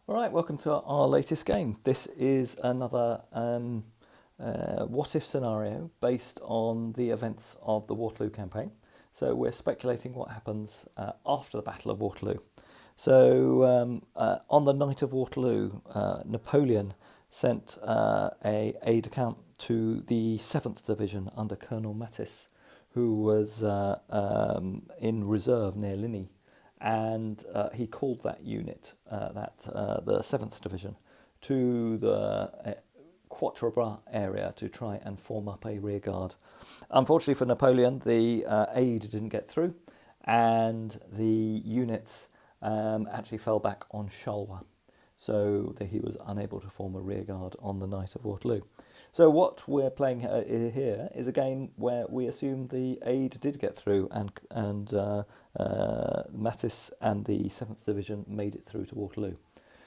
Alright, welcome to our latest game. This is another what-if scenario based on the events of the Waterloo campaign. So we're speculating what happens after the Battle of Waterloo. So on the night of Waterloo, Napoleon sent a aide-de-camp to the 7th Division under Colonel Mattis, who was in reserve near Ligny. And he called that unit, the 7th Division, to the Quatre Bras area to try and form up a rearguard. Unfortunately for Napoleon, the aid didn't get through, and the units actually fell back on Charleroi, so that he was unable to form a rearguard on the night of Waterloo. So what we're playing here is a game where we assume the aid did get through, and Mattis and the 7th Division made it through to Waterloo.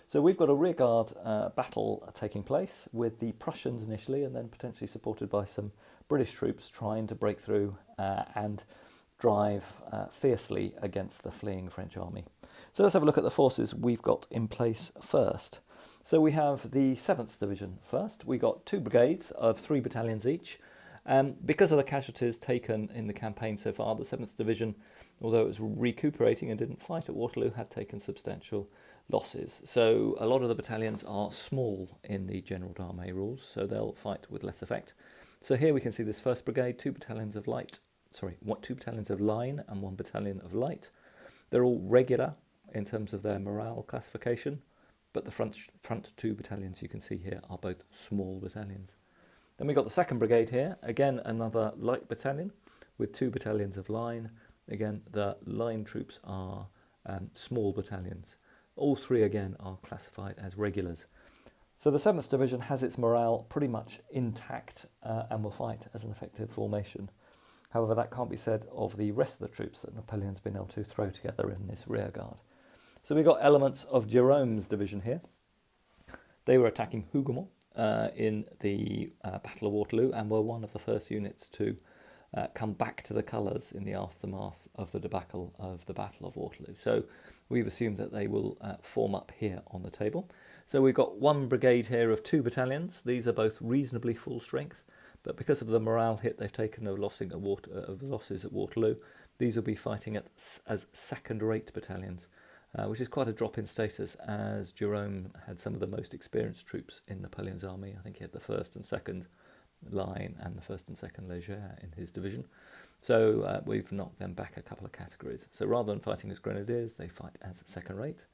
So we've got a rearguard battle taking place with the Prussians initially, and then potentially supported by some British troops trying to break through and drive fiercely against the fleeing French army. So let's have a look at the forces we've got in place first. So we have the 7th Division first. We got 2 brigades of 3 battalions each. Because of the casualties taken in the campaign so far, the 7th Division, although it was recuperating and didn't fight at Waterloo, had taken substantial losses. So a lot of the battalions are small in the General d'Armée rules, so they'll fight with less effect. So here we can see this 1st Brigade, 2 battalions of two battalions of line and 1 battalion of light. They're all regular in terms of their morale classification, but the front 2 battalions you can see here are both small battalions. Then we've got the 2nd Brigade here, again another light battalion with 2 battalions of line. Again, the line troops are small battalions. All 3 again are classified as regulars. So the 7th Division has its morale pretty much intact and will fight as an effective formation. However, that can't be said of the rest of the troops that Napoleon's been able to throw together in this rearguard. So we've got elements of Jerome's division here. They were attacking Hougoumont in the Battle of Waterloo and were one of the first units to come back to the colours in the aftermath of the debacle of the Battle of Waterloo. So we've assumed that they will form up here on the table. So we've got 1 brigade here of 2 battalions. These are both reasonably full strength, but because of the morale hit they've taken of the losses at Waterloo, these will be fighting as second-rate battalions. Which is quite a drop in status, as Jerome had some of the most experienced troops in Napoleon's army. I think he had the 1st and 2nd line and the 1st and 2nd Léger in his division. So we've knocked them back a couple of categories. So rather than fighting as grenadiers, they fight as second rate.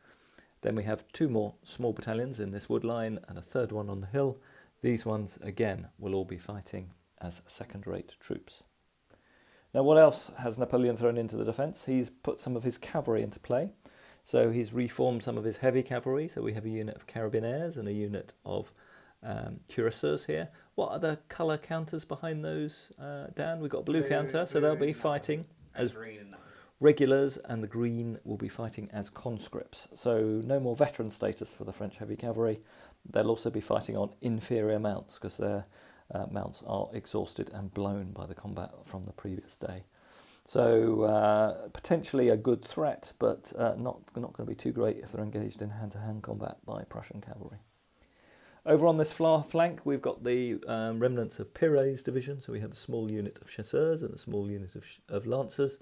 Then we have 2 more small battalions in this wood line and a 3rd one on the hill. These ones, again, will all be fighting as second-rate troops. Now, what else has Napoleon thrown into the defence? He's put some of his cavalry into play. So he's reformed some of his heavy cavalry. So we have a unit of carabiniers and a unit of cuirassiers here. What are the colour counters behind those, Dan? We've got a blue counter, so they'll be fighting as regulars, and the green will be fighting as conscripts. So no more veteran status for the French heavy cavalry. They'll also be fighting on inferior mounts because their mounts are exhausted and blown by the combat from the previous day. So potentially a good threat, but not going to be too great if they're engaged in hand-to-hand combat by Prussian cavalry. Over on this flank, we've got the remnants of Piret's division. So we have a small unit of chasseurs and a small unit of lancers.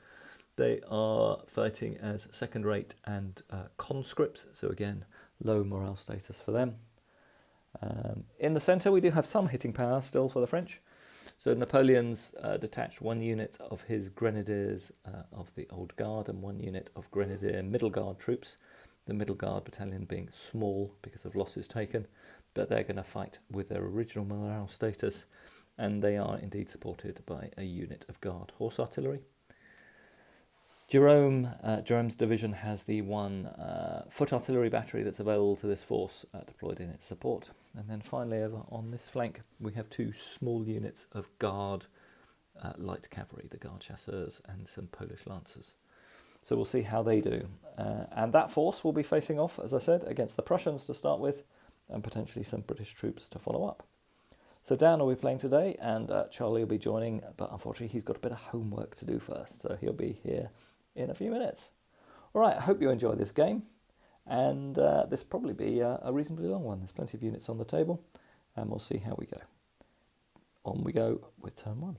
They are fighting as second-rate and conscripts. So again, low morale status for them. In the centre, we do have some hitting power still for the French. So Napoleon's detached 1 unit of his grenadiers of the Old Guard and 1 unit of grenadier middle guard troops. The middle guard battalion being small because of losses taken, but they're going to fight with their original morale status, and they are indeed supported by a unit of guard horse artillery. Jerome's division has the 1 foot artillery battery that's available to this force deployed in its support. And then finally over on this flank we have 2 small units of guard light cavalry, the guard chasseurs and some Polish lancers. So we'll see how they do. And that force will be facing off, as I said, against the Prussians to start with, and potentially some British troops to follow up. So Dan will be playing today, and Charlie will be joining, but unfortunately he's got a bit of homework to do first, so he'll be here in a few minutes. All right, I hope you enjoy this game, and this will probably be a reasonably long one. There's plenty of units on the table, and we'll see how we go. On we go with turn 1.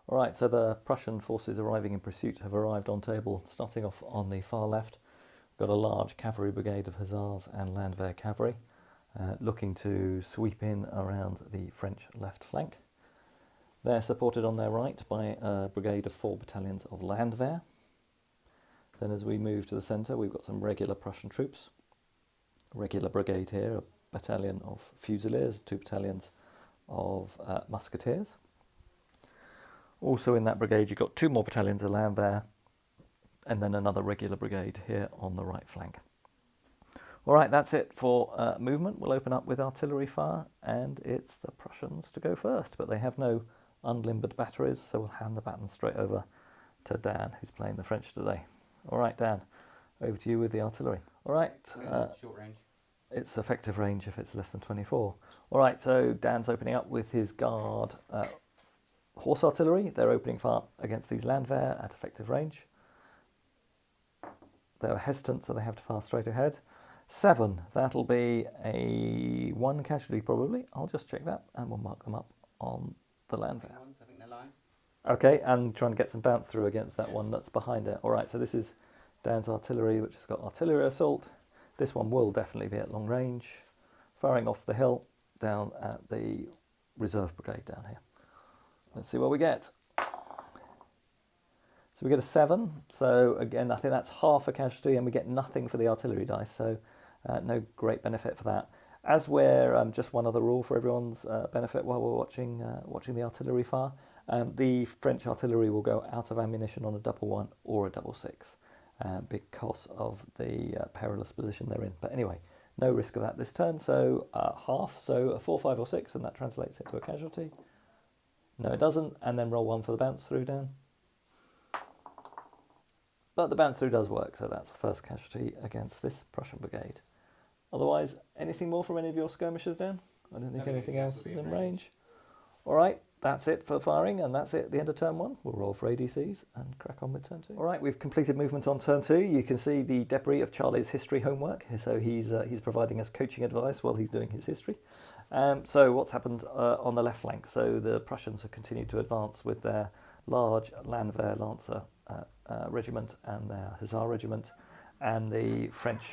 Alright, so the Prussian forces arriving in pursuit have arrived on table, starting off on the far left. We've got a large cavalry brigade of hussars and Landwehr cavalry looking to sweep in around the French left flank. They're supported on their right by a brigade of 4 battalions of Landwehr. Then as we move to the centre, we've got some regular Prussian troops. A regular brigade here, a battalion of fusiliers, 2 battalions of musketeers. Also in that brigade you've got 2 more battalions of Landwehr and then another regular brigade here on the right flank. Alright, that's it for movement. We'll open up with artillery fire, and it's the Prussians to go first, but they have no unlimbered batteries, so we'll hand the baton straight over to Dan, who's playing the French today. Alright Dan, over to you with the artillery. Alright, short range. It's effective range if it's less than 24. Alright, so Dan's opening up with his guard horse artillery. They're opening fire against these Landwehr at effective range. They're hesitant, so they have to fire straight ahead. 7, that'll be a 1 casualty probably. I'll just check that and we'll mark them up on the Landwehr. I think they're lying. Okay, and trying to get some bounce through against that one that's behind it. Alright, so this is Dan's artillery, which has got artillery assault. This one will definitely be at long range. Firing off the hill down at the reserve brigade down here. Let's see what we get. So we get a 7, so again I think that's half a casualty, and we get nothing for the artillery dice, so no great benefit for that. As we're just one other rule for everyone's benefit while we're watching the artillery fire, the French artillery will go out of ammunition on a double 1 or a double 6 because of the perilous position they're in. But anyway, no risk of that this turn, so half, so a 4, 5 or 6, and that translates into a casualty. No, it doesn't, and then roll 1 for the bounce through, Dan. But the bounce through does work, so that's the first casualty against this Prussian brigade. Otherwise, anything more from any of your skirmishers, Dan? I don't think anything else is in range. Alright, that's it for firing, and that's it at the end of turn 1. We'll roll for ADCs and crack on with turn 2. Alright, we've completed movement on turn 2. You can see the debris of Charlie's history homework, so he's providing us coaching advice while he's doing his history. So what's happened on the left flank? So the Prussians have continued to advance with their large Landwehr Lancer regiment and their Hussar regiment, and the French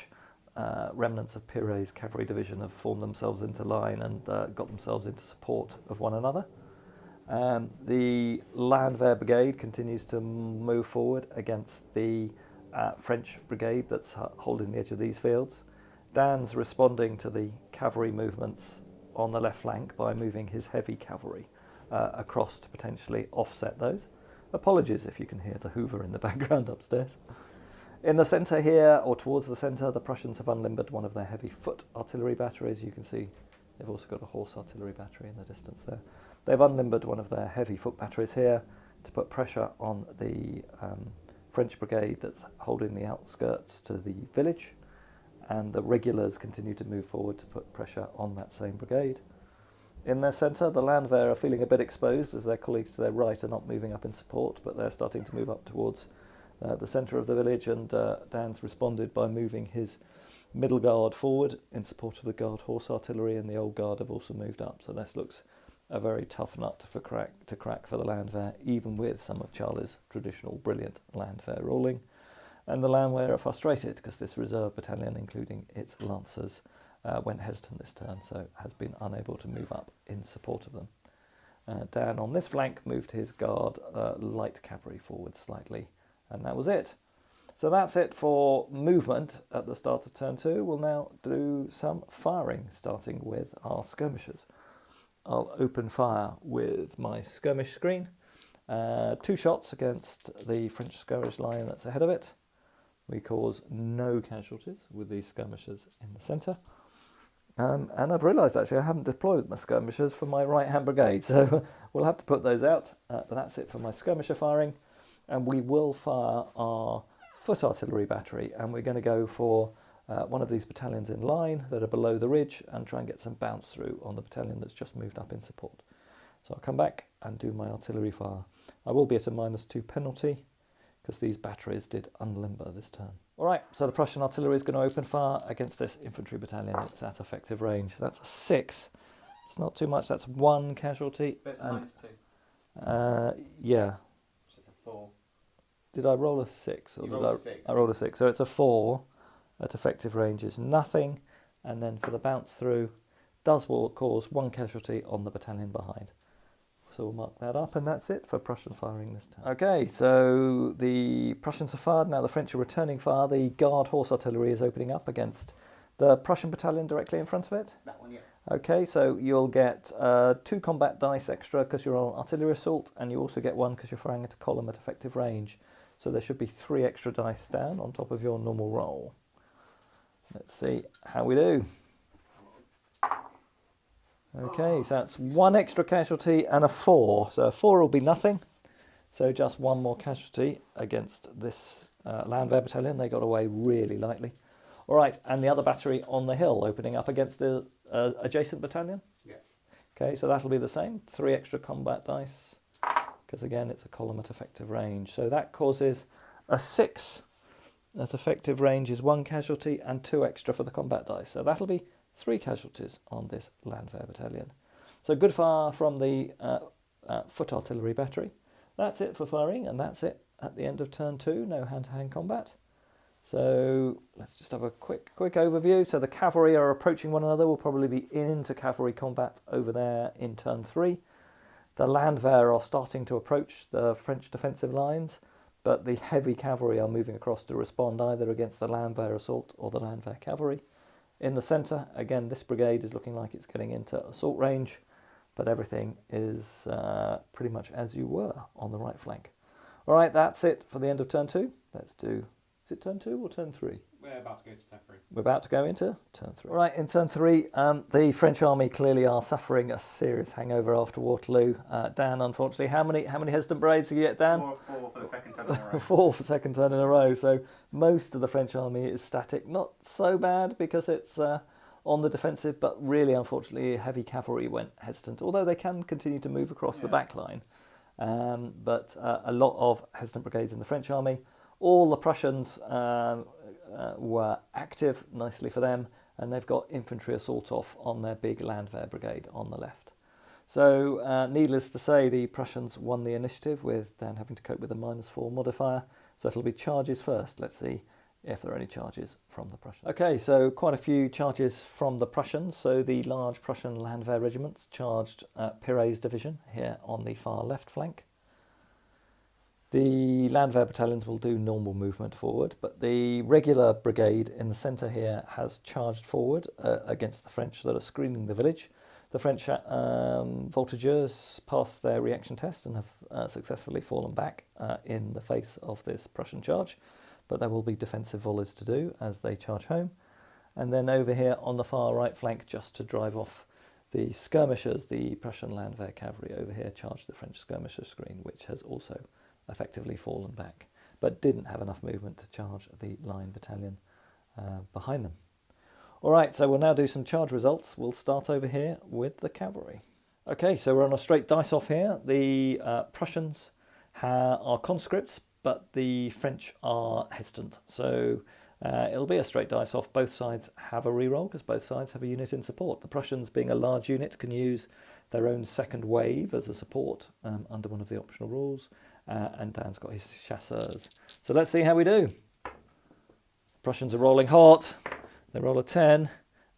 remnants of Piret's cavalry division have formed themselves into line and got themselves into support of one another. The Landwehr brigade continues to move forward against the French brigade that's holding the edge of these fields. Dan's responding to the cavalry movements on the left flank by moving his heavy cavalry across to potentially offset those. Apologies if you can hear the Hoover in the background upstairs. In the centre here, or towards the centre, the Prussians have unlimbered one of their heavy foot artillery batteries. You can see they've also got a horse artillery battery in the distance there. They've unlimbered one of their heavy foot batteries here to put pressure on the French brigade that's holding the outskirts to the village, and the regulars continue to move forward to put pressure on that same brigade. In their centre, the Landwehr are feeling a bit exposed as their colleagues to their right are not moving up in support, but they're starting to move up towards the centre of the village, and Dan's responded by moving his middle guard forward in support of the guard horse artillery, and the old guard have also moved up. So this looks a very tough nut to crack for the Landwehr, even with some of Charlie's traditional brilliant Landwehr ruling. And the Landwehr are frustrated because this reserve battalion, including its lancers, went hesitant this turn, so has been unable to move up in support of them. Dan on this flank moved his guard light cavalry forward slightly, and that was it. So that's it for movement at the start of turn 2. We'll now do some firing, starting with our skirmishers. I'll open fire with my skirmish screen. 2 shots against the French skirmish line that's ahead of it. We cause no casualties with these skirmishers in the centre. And I've realised actually I haven't deployed my skirmishers for my right-hand brigade, so we'll have to put those out. But that's it for my skirmisher firing. And we will fire our foot artillery battery, and we're going to go for one of these battalions in line that are below the ridge and try and get some bounce through on the battalion that's just moved up in support. So I'll come back and do my artillery fire. I will be at a -2 penalty because these batteries did unlimber this turn. All right, so the Prussian artillery is going to open fire against this infantry battalion. It's at effective range. That's a 6. It's not too much. That's 1 casualty. That's a -2. Yeah. Which is a 4. Did I roll a 6? Or You did rolled a 6. I rolled a 6. So it's a 4 at effective range is nothing. And then for the bounce through, does cause 1 casualty on the battalion behind. So we'll mark that up, and that's it for Prussian firing this time. Okay, so the Prussians have fired. Now the French are returning fire. The Guard horse artillery is opening up against the Prussian battalion directly in front of it. That one, yeah. Okay, so you'll get 2 combat dice extra because you're on artillery assault, and you also get 1 because you're firing at a column at effective range. So there should be 3 extra dice down on top of your normal roll. Let's see how we do. Okay, so that's 1 extra casualty and a 4. So a 4 will be nothing. So just 1 more casualty against this Landwehr battalion. They got away really lightly. All right, and the other battery on the hill opening up against the adjacent battalion. Yeah. Okay, so that'll be the same. 3 extra combat dice, because again, it's a column at effective range. So that causes a 6 at effective range is 1 casualty and 2 extra for the combat dice. So that'll be 3 casualties on this Landwehr battalion. So good fire from the foot artillery battery. That's it for firing, and that's it at the end of turn 2. No hand-to-hand combat. So let's just have a quick overview. So the cavalry are approaching one another. We'll probably be into cavalry combat over there in turn 3. The Landwehr are starting to approach the French defensive lines, but the heavy cavalry are moving across to respond either against the Landwehr assault or the Landwehr cavalry. In the centre, again, this brigade is looking like it's getting into assault range, but everything is pretty much as you were on the right flank. All right, that's it for the end of turn 2. Let's do, is it turn 2 or turn 3? We're about to go into turn 3. We're about to go into turn 3. All right, in turn 3, the French army clearly are suffering a serious hangover after Waterloo. Dan, unfortunately, how many hesitant braids did you get, Dan? 4 for the second turn in a row. 4 for second turn in a row. So most of the French army is static. Not so bad because it's on the defensive, but really, unfortunately, heavy cavalry went hesitant, although they can continue to move across the back line. But a lot of hesitant brigades in the French army. All the Prussians were active, nicely for them, and they've got infantry assault off on their big Landwehr brigade on the left. So needless to say, the Prussians won the initiative with Dan having to cope with a -4 modifier. So it'll be charges first. Let's see if there are any charges from the Prussians. Okay, so quite a few charges from the Prussians. So the large Prussian Landwehr regiments charged Piret's division here on the far left flank. The Landwehr battalions will do normal movement forward, but the regular brigade in the centre here has charged forward against the French that are screening the village. The French voltigeurs passed their reaction test and have successfully fallen back in the face of this Prussian charge, but there will be defensive volleys to do as they charge home. And then over here on the far right flank, just to drive off the skirmishers, the Prussian Landwehr cavalry over here charged the French skirmisher screen, which has also effectively fallen back, but didn't have enough movement to charge the line battalion behind them. All right, so we'll now do some charge results. We'll start over here with the cavalry. Okay, so we're on a straight dice off here. The Prussians are conscripts, but the French are hesitant. So it'll be a straight dice off. Both sides have a reroll because both sides have a unit in support. The Prussians, being a large unit, can use their own second wave as a support under one of the optional rules. And Dan's got his chasseurs. So let's see how we do. Prussians are rolling hot. They roll a 10,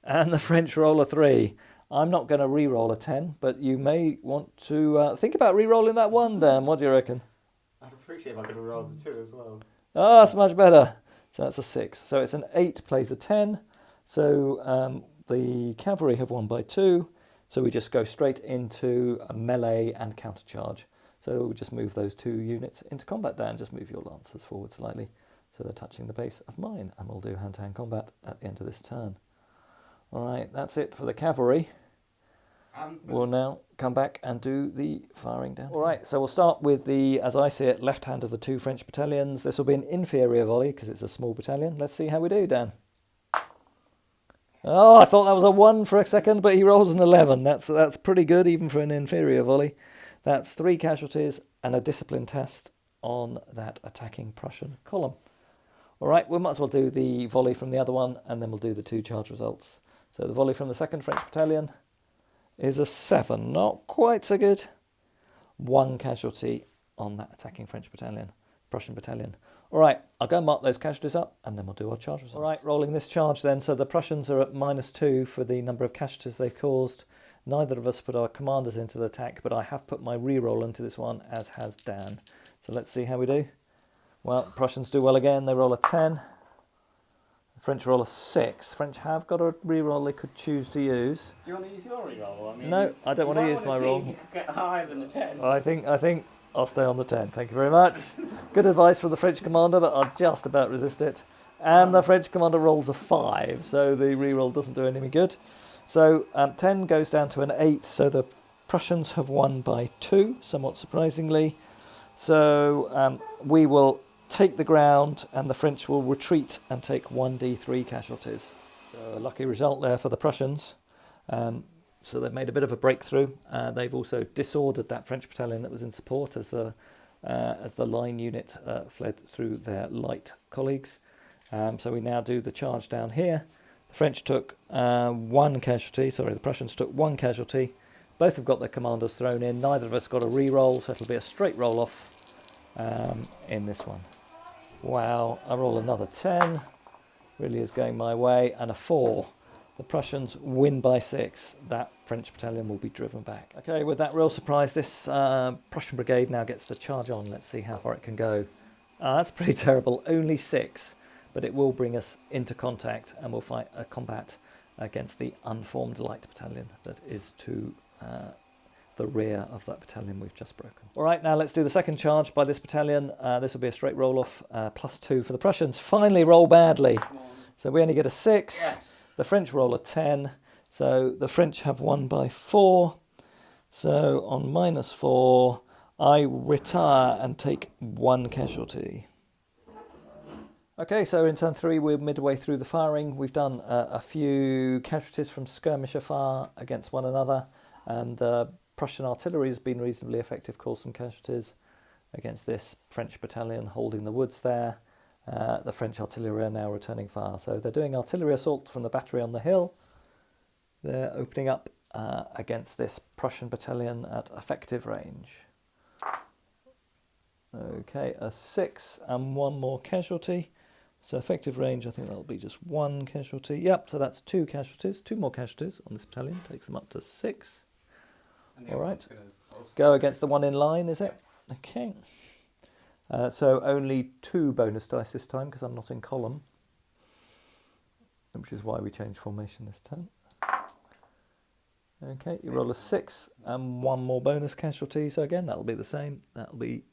and the French roll a 3. I'm not going to re-roll a 10, but you may want to think about re-rolling that 1, Dan. What do you reckon? I'd appreciate if I could have rolled the 2 as well. Oh, that's much better. So that's a 6. So it's an 8 plays a 10. So the cavalry have won by 2. So we just go straight into a melee and countercharge. So we'll just move those 2 units into combat, Dan. Just move your lancers forward slightly so they're touching the base of mine, and we'll do hand-to-hand combat at the end of this turn. All right, that's it for the cavalry. we'll now come back and do the firing down. All right, so we'll start with the, as I see it, left hand of the 2 French battalions. This will be an inferior volley because it's a small battalion. Let's see how we do, Dan. Oh, I thought that was a 1 for a second, but he rolls an 11. That's pretty good, even for an inferior volley. That's 3 casualties and a discipline test on that attacking Prussian column. All right, we might as well do the volley from the other one, and then we'll do the 2 charge results. So the volley from the 2nd French battalion is a 7, not quite so good. 1 casualty on that attacking Prussian battalion. All right, I'll go and mark those casualties up, and then we'll do our charge results. All right, rolling this charge then. So the Prussians are at -2 for the number of casualties they've caused. Neither of us put our commanders into the attack, but I have put my reroll into this one, as has Dan. So let's see how we do. Well, Prussians do well again. They roll a 10. The French roll a 6. French have got a reroll they could choose to use. Do you want to use your reroll? I mean, No, I don't want to use my roll. You could get higher than the 10. I think I'll stay on the 10. Thank you very much. Good advice from the French commander, but I'll just about resist it. And the French commander rolls a 5, so the reroll doesn't do any good. So 10 goes down to an 8, so the Prussians have won by 2, somewhat surprisingly. So we will take the ground, and the French will retreat and take 1d3 casualties. So a lucky result there for the Prussians. So they've made a bit of a breakthrough. They've also disordered that French battalion that was in support as the line unit fled through their light colleagues. So we now do the charge down here. The French took 1 casualty. Sorry, the Prussians took 1 casualty. Both have got their commanders thrown in. Neither of us got a re-roll, so it'll be a straight roll off in this one. Wow, I roll another 10. Really is going my way. And a 4. The Prussians win by 6. That French battalion will be driven back. Okay, with that real surprise, this Prussian brigade now gets to charge on. Let's see how far it can go. That's pretty terrible. Only 6. But it will bring us into contact, and we'll fight a combat against the unformed light battalion that is to the rear of that battalion we've just broken. All right, now let's do the second charge by this battalion. This will be a straight roll-off, +2 for the Prussians. Finally roll badly. So we only get a 6. Yes. The French roll a 10. So the French have won by 4. So on -4, I retire and take 1 casualty. Okay, so in turn 3, we're midway through the firing. We've done a few casualties from skirmisher fire against one another, and the Prussian artillery has been reasonably effective, caused some casualties against this French battalion holding the woods there. The French artillery are now returning fire. So they're doing artillery assault from the battery on the hill. They're opening up against this Prussian battalion at effective range. Okay, a 6 and 1 more casualty. So effective range, I think that'll be just 1 casualty. Yep, so that's 2 casualties. 2 more casualties on this battalion, takes them up to 6. All right. Go against the one in line, is it? Okay. So only 2 bonus dice this time because I'm not in column, which is why we changed formation this time. Okay, you roll a 6 and 1 more bonus casualty. So again, that'll be the same. That'll be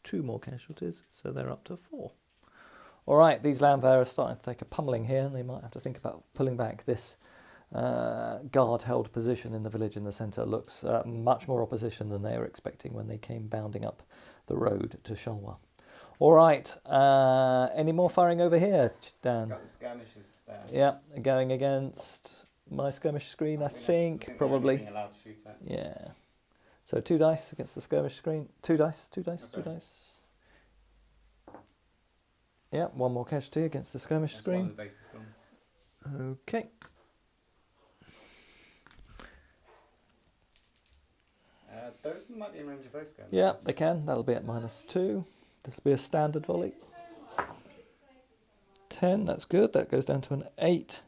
2 more casualties, so they're up to 4. All right, these Landwehr are starting to take a pummeling here, and they might have to think about pulling back. This guard-held position in the village in the centre looks much more opposition than they were expecting when they came bounding up the road to Charleroi. All right, any more firing over here, Dan? Got the skirmishers there. Yeah, going against my skirmish screen, I think probably. Being allowed to shoot at. Yeah. So 2 dice against the skirmish screen. 2 dice, 2 dice, okay. 2 dice. Yeah, 1 more casualty against the skirmish screen. One of the bases gone. Okay. Those might be in range of those skirmishers. Yeah, they can. That'll be at -2. This will be a standard volley. 10, that's good. That goes down to an 8.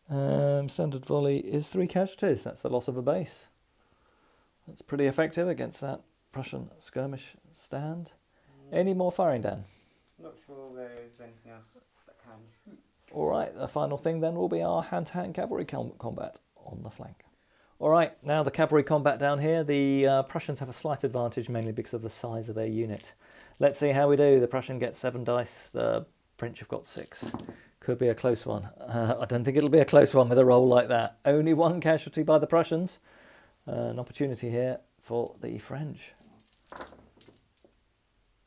Standard volley is 3 casualties. That's the loss of a base. That's pretty effective against that Prussian skirmish stand. Any more firing, Dan? Not sure there's anything else that can shoot. All right, the final thing then will be our hand-to-hand cavalry combat on the flank. All right, now the cavalry combat down here. The Prussians have a slight advantage, mainly because of the size of their unit. Let's see how we do. The Prussian gets 7 dice. The French have got 6. Could be a close one. I don't think it'll be a close one with a roll like that. Only one casualty by the Prussians. An opportunity here for the French.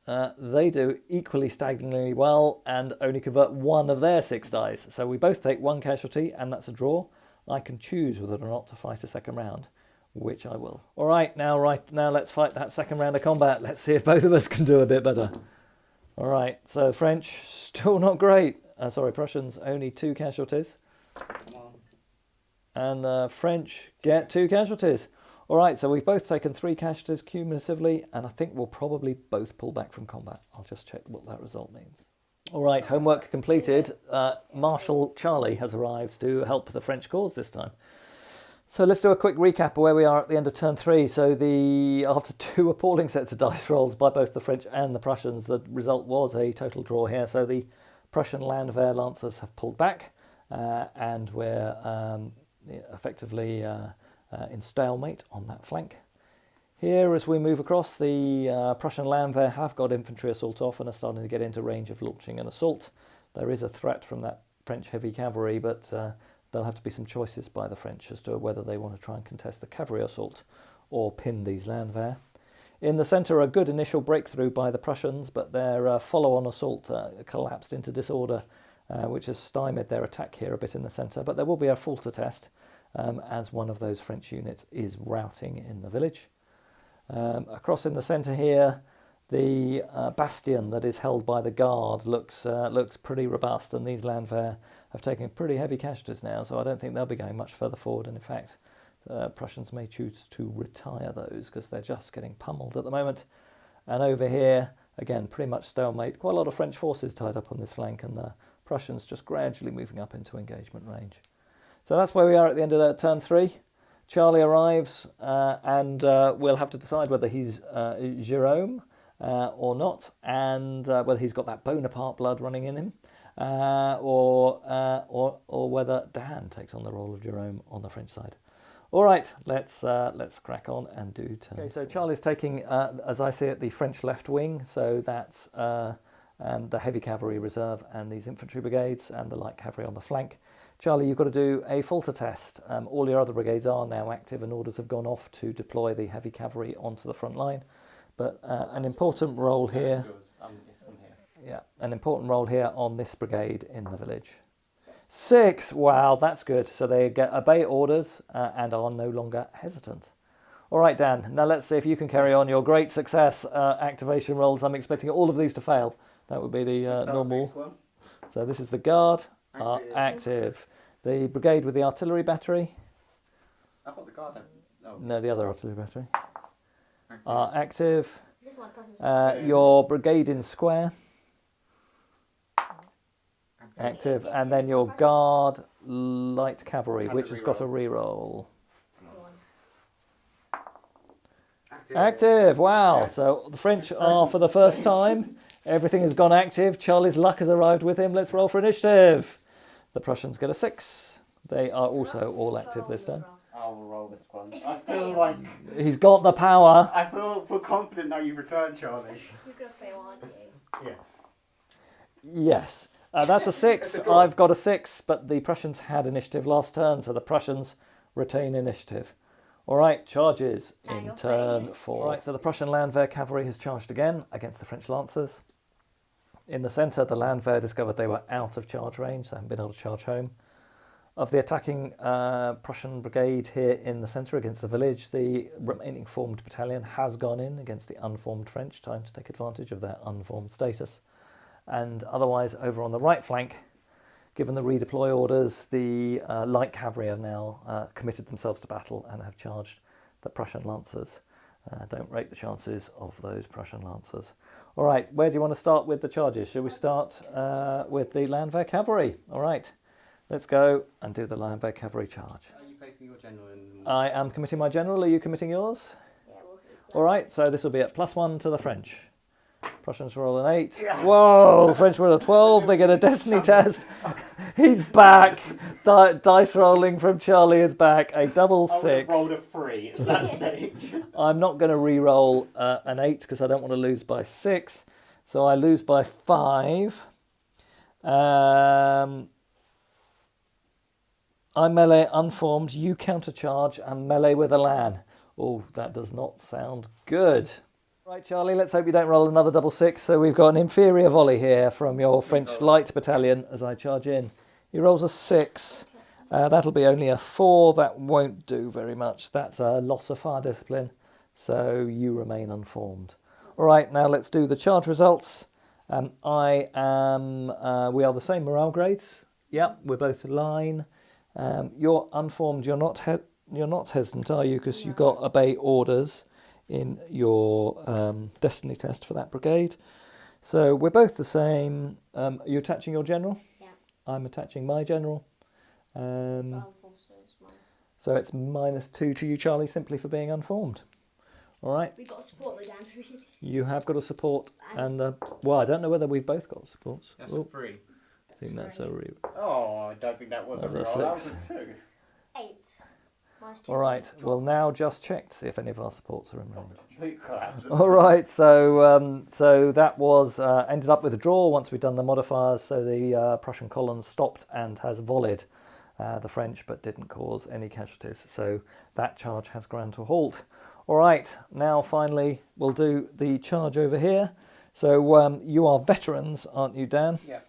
They do equally staggeringly well and only convert one of their 6 dice. So we both take 1 casualty and that's a draw. I can choose whether or not to fight a second round, which I will. Right now let's fight that second round of combat. Let's see if both of us can do a bit better. All right, so French, still not great. Prussians, only 2 casualties. And the French get 2 casualties. All right, so we've both taken 3 casualties cumulatively, and I think we'll probably both pull back from combat. I'll just check what that result means. All right, homework completed. Marshal Charlie has arrived to help the French cause this time. So let's do a quick recap of where we are at the end of turn 3. So after 2 appalling sets of dice rolls by both the French and the Prussians, the result was a total draw here. So the Prussian Landwehr Lancers have pulled back, and we're effectively in stalemate on that flank. Here, as we move across, the Prussian Landwehr have got infantry assault off and are starting to get into range of launching an assault. There is a threat from that French heavy cavalry, but there'll have to be some choices by the French as to whether they want to try and contest the cavalry assault or pin these Landwehr. In the centre, a good initial breakthrough by the Prussians, but their follow-on assault collapsed into disorder, which has stymied their attack here a bit in the centre. But there will be a Falter test as one of those French units is routing in the village. Across in the centre here, the bastion that is held by the Guard looks pretty robust, and these Landwehr have taken pretty heavy casualties now, so I don't think they'll be going much further forward. And in fact, Prussians may choose to retire those because they're just getting pummeled at the moment. And over here, again, pretty much stalemate. Quite a lot of French forces tied up on this flank, and the Prussians just gradually moving up into engagement range. So that's where we are at the end of turn 3. Charlie arrives, and we'll have to decide whether he's Jerome or not, and whether he's got that Bonaparte blood running in him, or whether Dan takes on the role of Jerome on the French side. All right, let's crack on and do turn. Okay, so Charlie's taking, as I see it, the French left wing. So that's the heavy cavalry reserve and these infantry brigades and the light cavalry on the flank. Charlie, you've got to do a Falter test. All your other brigades are now active, and orders have gone off to deploy the heavy cavalry onto the front line. But an important role here. Yeah, an important role here on this brigade in the village. 6, wow, that's good. So they obey orders and are no longer hesitant. All right, Dan, now let's see if you can carry on your great success activation rolls. I'm expecting all of these to fail. That would be the normal. So this is the Guard, active. The brigade with the artillery battery. I thought the Guard had... No, the other artillery battery. Active. Your brigade in square. Active, and then your Guard light cavalry, which has got a reroll. Active, wow. Yes. So the French are, for the first time, everything has gone active. Charlie's luck has arrived with him. Let's roll for initiative. The Prussians get a 6. They are also all active this time. I'll roll this one. I feel like... He's got the power. I feel confident that you've returned, Charlie. You're going to fail, aren't you? Yes. Yes. That's a 6. I've got a 6, but the Prussians had initiative last turn, so the Prussians retain initiative. All right, charges in turn 4. All right, so the Prussian Landwehr cavalry has charged again against the French Lancers. In the centre, the Landwehr discovered they were out of charge range, they haven't been able to charge home. Of the attacking Prussian brigade here in the centre against the village, the remaining formed battalion has gone in against the unformed French, time to take advantage of their unformed status. And otherwise, over on the right flank, given the redeploy orders, the light cavalry have now committed themselves to battle and have charged the Prussian Lancers. Don't rate the chances of those Prussian Lancers. All right, where do you want to start with the charges? Shall we start with the Landwehr cavalry? All right, let's go and do the Landwehr cavalry charge. Are you placing your general in? I am committing my general. Are you committing yours? Yeah, we'll All right, so this will be at +1 to the French. Prussians roll an 8. Yeah. Whoa, French roll a 12. They get a destiny test. He's back. Dice rolling from Charlie is back. A double 6. I rolled a 3 at that stage. I'm not going to re-roll an 8 because I don't want to lose by 6. So I lose by 5. I melee unformed, you countercharge and melee with a lan. Oh, that does not sound good. Right, Charlie, let's hope you don't roll another double six. So we've got an inferior volley here from your French light battalion as I charge in. He rolls a 6. That'll be only a 4. That won't do very much. That's a loss of fire discipline. So you remain unformed. All right, now let's do the charge results. We are the same morale grades. Yep, we're both line. You're unformed. You're not hesitant, are you? Because you got obey orders in your destiny test for that brigade. So we're both the same. Are you attaching your general? Yeah. I'm attaching my general. So it's -2 to you, Charlie, simply for being unformed. All right. We've got a support though, Dan. You have got a support, and well, I don't know whether we've both got supports. That's a 3. I think that's a re. Oh, I don't think that was a roll. That was a 2. 8. All right. We'll now just check to see if any of our supports are in range. Complete collapse. All right. So that was ended up with a draw once we'd done the modifiers. So the Prussian column stopped and has volleyed the French, but didn't cause any casualties. So that charge has ground to a halt. All right. Now finally we'll do the charge over here. So you are veterans, aren't you, Dan? Yeah.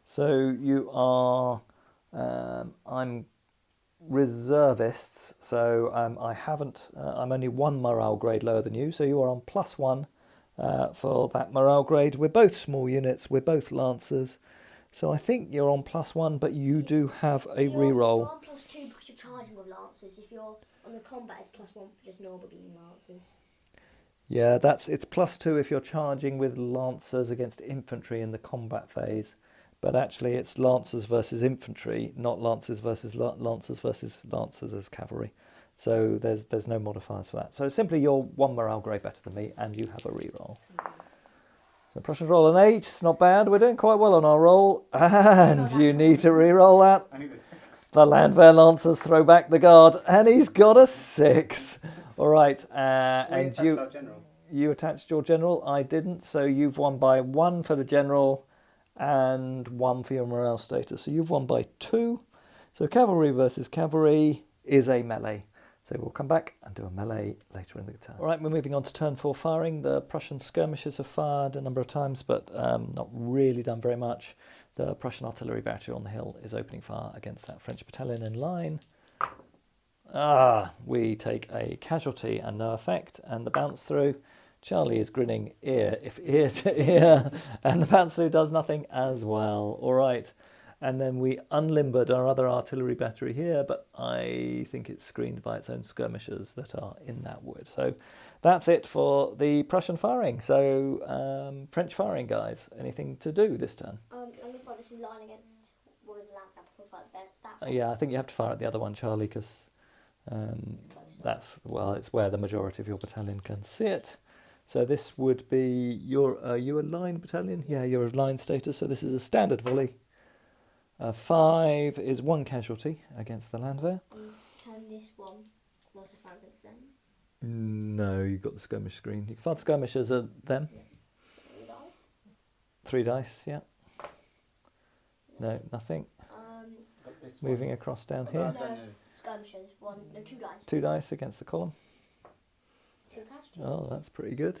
So you are. I'm reservists, so I haven't. I'm only 1 morale grade lower than you, so you are on +1 for that morale grade. We're both small units. We're both lancers, so I think you're on +1, but you do have a reroll. You're on +2 because you're charging with lancers. If you're on the combat, it's +1 for just normal being lancers. Yeah, it's +2 if you're charging with lancers against infantry in the combat phase. But actually, it's lancers versus infantry, not lancers versus lancers as cavalry. So there's no modifiers for that. So simply, you're 1 morale grade better than me, and you have a reroll. So Prussians roll an 8. It's not bad. We're doing quite well on our roll, and you need to reroll that. I need a 6. The Landwehr Lancers throw back the guard, and he's got a 6. All right, and you attached your general. I didn't, so you've won by 1 for the general. And 1 for your morale status. So you've won by 2. So cavalry versus cavalry is a melee. So we'll come back and do a melee later in the turn. All right, we're moving on to turn 4 firing. The Prussian skirmishers have fired a number of times, but not really done very much. The Prussian artillery battery on the hill is opening fire against that French battalion in line. We take a casualty and no effect, and the bounce through. Charlie is grinning ear to ear, and the bounce through does nothing as well. All right, and then we unlimbered our other artillery battery here, but I think it's screened by its own skirmishers that are in that wood. So that's it for the Prussian firing. So French firing, guys. Anything to do this turn? This is line against one of the land. Yeah, I think you have to fire at the other one, Charlie, because it's where the majority of your battalion can see it. So this would be are you a line battalion? Yeah, you're a line status, so this is a standard volley. 5 is 1 casualty against the Landwehr. Can this one also fire against them? No, you've got the skirmish screen. You can fire the skirmishers at them. Yeah. 3 dice? 3 dice, yeah. No, nothing. Moving across down here. No, skirmishers. 2 dice. 2 dice against the column. 2 casualties. Oh, that's pretty good.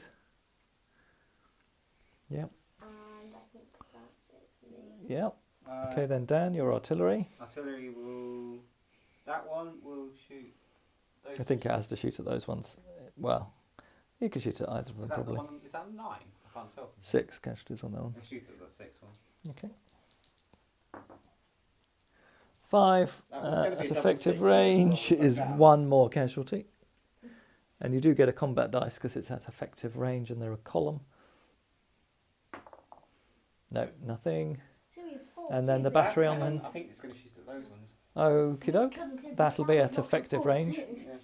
Yep. And I think that's it for me. Yep. Okay, then Dan, your artillery. Artillery will. That one will shoot. Those I think it has to shoot at those ones. Well, you can shoot at either of them probably. Is that 9? I can't tell. 6 casualties on that one. I'll shoot at the 6th one. Okay. 5 at effective range is 1 more casualty. And you do get a combat dice because it's at effective range and they're a column. No, nothing. And then the battery on them. I think it's going to shoot at those ones. Okie doke. That'll be at effective range. Yeah.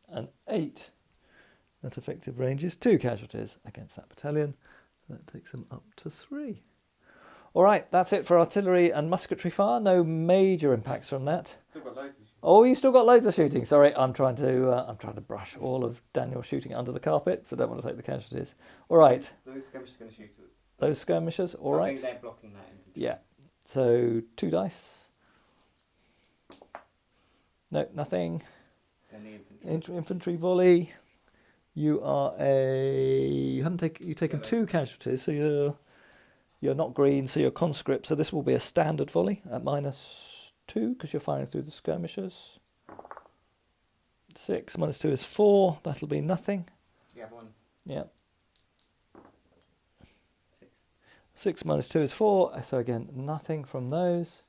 An 8 at effective range is 2 casualties against that battalion. That takes them up to 3. All right, that's it for artillery and musketry fire. No major impacts from that. Still got loads of shit. Oh, you still got loads of shooting. Sorry, I'm trying to brush all of Daniel's shooting under the carpet, so I don't want to take the casualties. All right, Those skirmishers going to shoot it. those skirmishers. All So I right. think they're blocking that infantry. Yeah. So 2 dice. No, nothing. Then the infantry. Infantry volley. You are you've taken 2 casualties, so you're not green, so you're conscript. So this will be a standard volley at -2 because you're firing through the skirmishers. 6 -2 is 4. That'll be nothing. You have one. Yeah. 6. 6 -2 is 4. So again, nothing from those.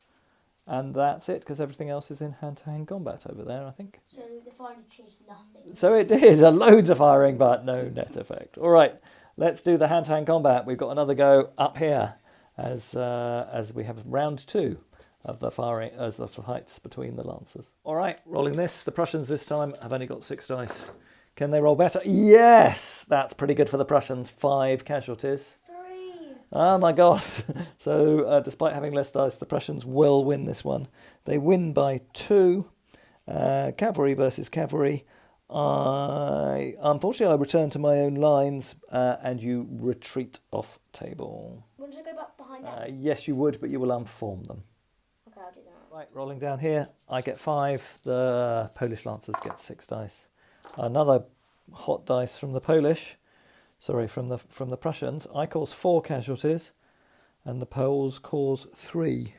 And that's it, because everything else is in hand-to-hand combat over there, I think. So the firing changed nothing. So it is loads of firing, but no net effect. All right, let's do the hand-to-hand combat. We've got another go up here as we have round 2 of the firing, as the fights between the lancers. All right, rolling this. The Prussians this time have only got 6 dice. Can they roll better? Yes, that's pretty good for the Prussians. 5 casualties. 3. Oh my gosh. So despite having less dice, the Prussians will win this one. They win by 2. Cavalry versus cavalry. Unfortunately, I return to my own lines and you retreat off table. Wouldn't I go back behind that? Yes, you would, but you will unform them. Okay, I'll do that. Right, rolling down here. I get 5. The Polish Lancers get 6 dice. Another hot dice from the Polish. Sorry, from the Prussians. I cause 4 casualties, and the Poles cause 3.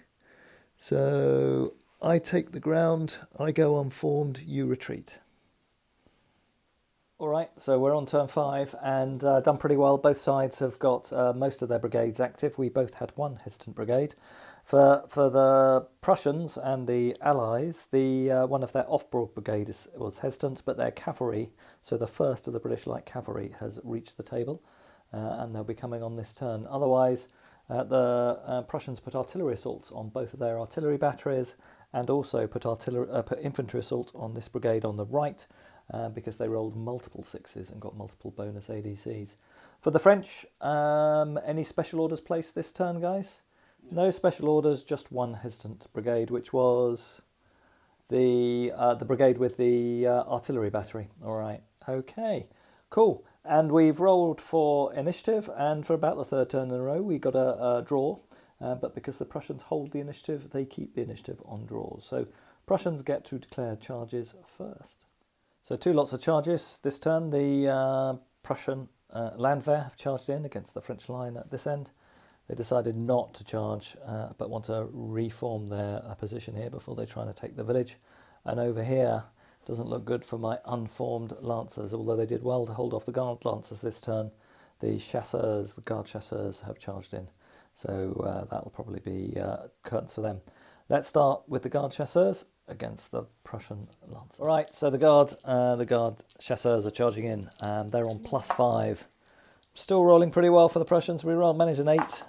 So I take the ground. I go unformed. You retreat. All right, so we're on turn 5 and done pretty well. Both sides have got most of their brigades active. We both had 1 hesitant brigade. For the Prussians and the Allies, one of their off-broad brigade was hesitant, but their cavalry, so the first of the British light cavalry, has reached the table, and they'll be coming on this turn. Otherwise, the Prussians put artillery assaults on both of their artillery batteries, and also put infantry assault on this brigade on the right, because they rolled multiple 6s and got multiple bonus ADCs. For the French, any special orders placed this turn, guys? No special orders, just 1 hesitant brigade, which was the brigade with the artillery battery. All right, okay, cool. And we've rolled for initiative, and for about the 3rd turn in a row, we got a draw. But because the Prussians hold the initiative, they keep the initiative on draws. So Prussians get to declare charges first. So 2 lots of charges this turn. The Prussian Landwehr have charged in against the French line at this end. They decided not to charge, but want to reform their position here before they try to take the village. And over here, doesn't look good for my unformed lancers, although they did well to hold off the guard lancers this turn. The chasseurs, the guard chasseurs, have charged in. So that'll probably be curtains for them. Let's start with the guard chasseurs against the Prussian lancers. All right, so the guard chasseurs are charging in. They're on +5. Still rolling pretty well for the Prussians. We managed an 8.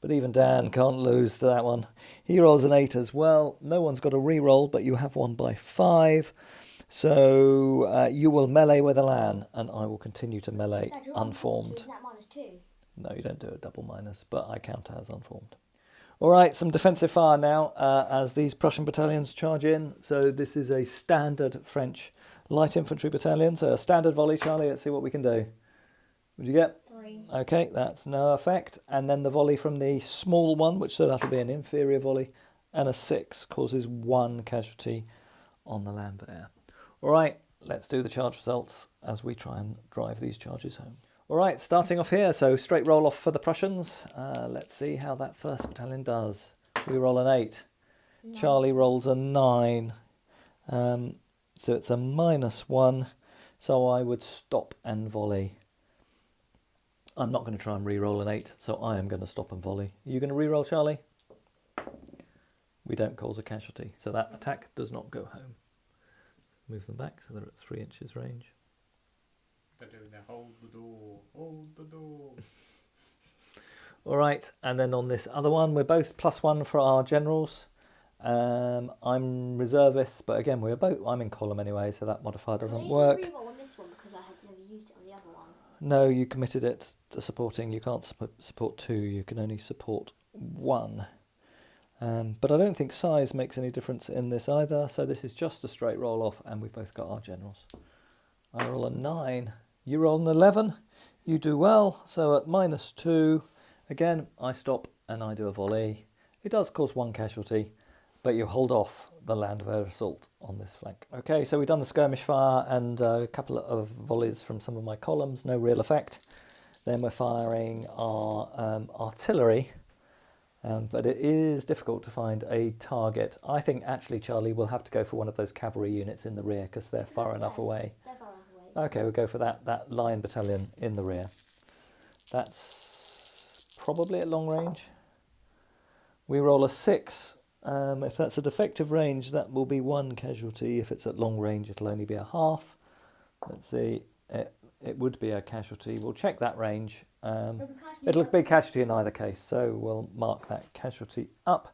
But even Dan can't lose to that one. He rolls an 8 as well. No one's got a re-roll, but you have one by 5. So you will melee with a LAN, and I will continue to melee unformed. Isn't that -2? No, you don't do a double minus, but I count as unformed. All right, some defensive fire now as these Prussian battalions charge in. So this is a standard French light infantry battalion. So a standard volley, Charlie. Let's see what we can do. What did you get? 3. Okay, that's no effect. And then the volley from the small one, which so that'll be an inferior volley, and a 6 causes 1 casualty on the Landwehr. All right, let's do the charge results as we try and drive these charges home. All right, starting off here, so straight roll off for the Prussians. Let's see how that first battalion does. We roll an 8. No. Charlie rolls a 9. So it's a -1. So I would stop and volley. I'm not going to try and re-roll an 8, so I am going to stop and volley. Are you going to re-roll, Charlie? We don't cause a casualty, so that attack does not go home. Move them back so they're at 3 inches range. They're doing their hold the door. All right, and then on this other one, we're both +1 for our generals. I'm reservist, but again, I'm in column anyway, so that modifier doesn't work. Can I re-roll on this one because I had never used it on the other one? No, you committed it to supporting. You can't support 2. You can only support 1. But I don't think size makes any difference in this either, so this is just a straight roll off, and we've both got our generals. I roll a 9, you roll an 11, you do well, so at -2, again, I stop and I do a volley. It does cause 1 casualty, but you hold off the land of air assault on this flank. Okay, so we've done the skirmish fire and a couple of volleys from some of my columns, no real effect. Then we're firing our artillery. But it is difficult to find a target. I think actually, Charlie, we'll have to go for one of those cavalry units in the rear because they're far enough away. They're far enough away. Okay, we'll go for that line battalion in the rear. That's probably at long range. We roll a 6. If that's at effective range, that will be 1 casualty. If it's at long range, it'll only be a half. Let's see. It would be a casualty. We'll check that range. It'll be casualty in either case, so we'll mark that casualty up.